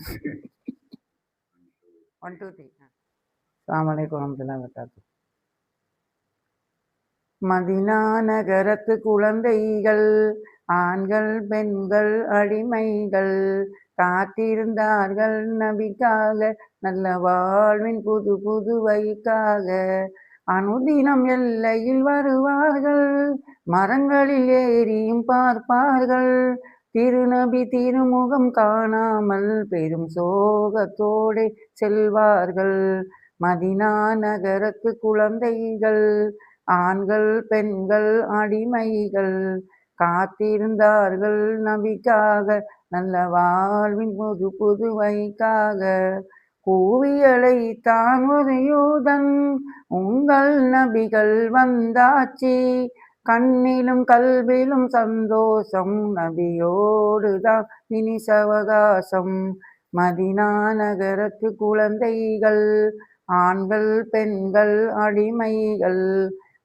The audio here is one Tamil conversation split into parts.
1 2 3 அஸ்ஸலாமு அலைக்கும் வரஹ்மத்துல்லாஹி வபரகாத்துஹு. மதீனா நகரத்து குழந்தைகள், ஆண்கள் பெண்கள் அடிமைகள், காத்திருந்தார்கள் நபிக்காக, நல்ல வாழ்வின் புது புது வழிக்காக. அனுதினம் எல்லையில் வருவார்கள், மரங்களில் ஏறியும் பார்ப்பார்கள், திருநபி திருமுகம் காணாமல் பெரும் சோகத்தோடு செல்வார்கள். மதீனா நகரத்து குழந்தைகள், ஆண்கள் பெண்கள் அடிமைகள், காத்திருந்தார்கள் நபிக்காக, நல்ல வாழ்வின் புது புது வழிக்காக. கூவியழைத்தான் ஒரு யூதன், உங்கள் நபிகள் வந்தாச்சு, கண்ணிலும் கல்விலும் சந்தோஷம், நபியோடுதான் இனி சவகாசம். மதீனா நகரத்து குழந்தைகள், ஆண்கள் பெண்கள் அடிமைகள்,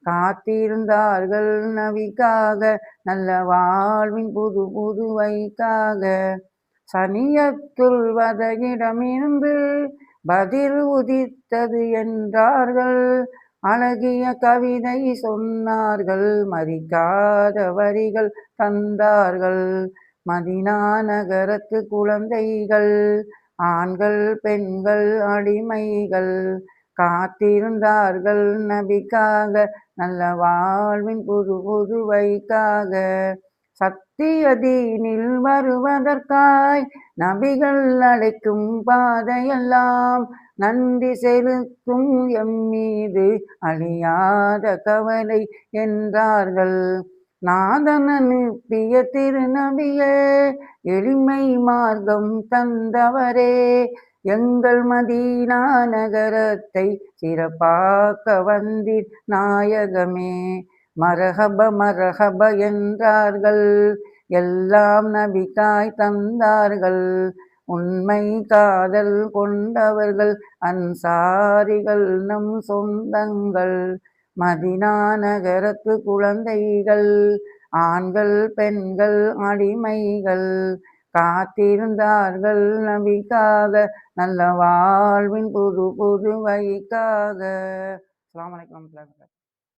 காத்திருந்தார்கள் நபிக்காக, நல்ல வாழ்வின் புது புது வழிக்காக. சனியத்துல் வதகிடமிருந்து பதில் உதித்தது என்றார்கள், அழகிய கவிதை சொன்னார்கள், மறிக்காத வரிகள் தந்தார்கள். மதீனா நகரத்து குழந்தைகள், ஆண்கள் பெண்கள் அடிமைகள், காத்திருந்தார்கள் நபிக்காக, நல்ல வாழ்வின் புது புது வழிக்காக. சத்திய தீனில் வருவதற்காய் நபிகள் அழைக்கும் பாதையெல்லாம், நன்றி செலுத்தும் எம்மீது அழியாத கவலை என்றார்கள். நாதன் அனுப்பிய திருநபியே, எளிமை மார்க்கம் தந்தவரே, எங்கள் மதீனா நகரத்தை சிறப்பாக்க வந்தீர் நாயகமே. மரஹப மரஹப என்றார்கள், எல்லாம் நபிக்காய் தந்தார்கள். உண்மை காதல் கொண்டவர்கள் அன்சாரிகள் நம் சொந்தங்கள். மதீனா நகரத்து குழந்தைகள், ஆண்கள் பெண்கள் அடிமைகள், காத்திருந்தார்கள் நபிக்காக, நல்ல வாழ்வின் புது புது வழிக்காக. அஸ்ஸலாமு அலைக்கும் வரஹ்மத்துல்லாஹி வபரகாத்துஹு.